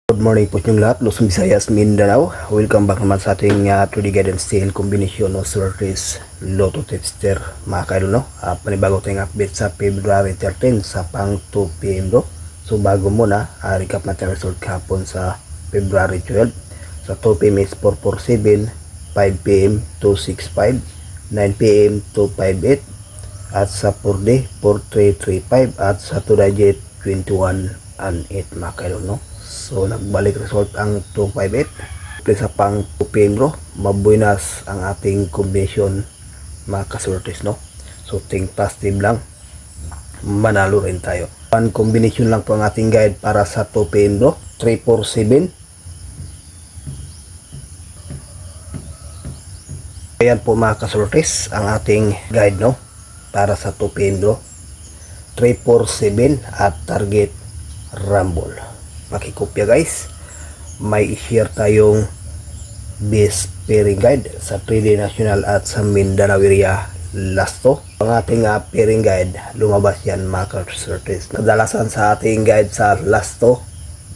Good morning po yung lahat, Luzon, Visayas, Mindanao. Welcome back naman sa ating 3D guidance sale combination of sorties Lotto Tipster mga kaidol, no? Panibago tayong update sa February 13 sa pang 2 PM bro. So bago muna, recap natin result kahapon sa February 12. Sa 2 PM is 447, 5 PM 265, 9 PM 258, at sa 4D 4335, at sa 2 digit 21 and 8 mga kaidol, no? So nagbalik result ang 258. Sa pang 2 PM bro, mabuenas ang ating combination mga kasortes, no? So think positive lang, manalo rin tayo. One combination lang po ang ating guide para sa 2 PM bro, 347. Ayan po mga kasortes ang ating guide, no? Para sa 2 PM bro, 347 at target rumble. Pakikopya guys, may i-share tayong best pairing guide sa 3D National at sa Mindanao area Lasto. Ang ating pairing guide, lumabas yan mga kasortes. Kadalasan sa ating guide sa Lasto,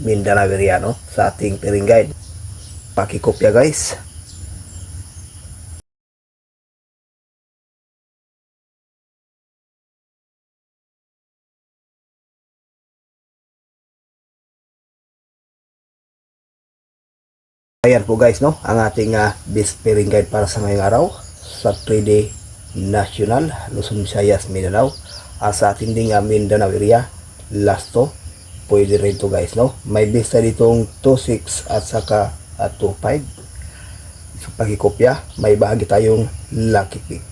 Mindanao area, no? Sa ating pairing guide, pakikopya guys. Ayan po guys, no, ang ating best pairing guide para sa ngayong araw sa 3D National, Luzon, Visayas, Mindanao, sa ating ding Mindanao area Lasto. Pwede rin to guys, no. May best ditong 26 at saka 25. So pagkikopya, may bahagi tayong lucky pick.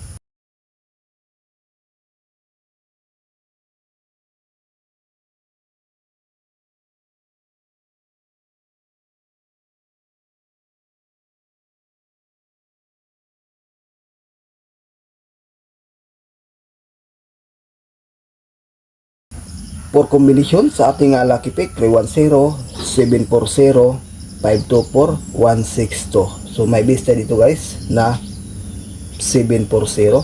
For combination sa ating lucky pick, 310, 740, 524, 162. So may bista dito guys na 740.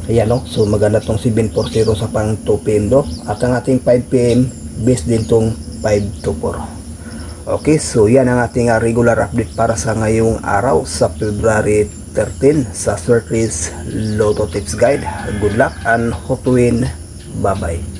Ayan, no? So maganda tong 740 sa pang 2 PM do. At ang ating 5 PM base din tong 524. Okay, so yan ang ating regular update para sa ngayong araw sa February 13 sa Sorties Lotto Tips Guide. Good luck and hope to win. Bye bye.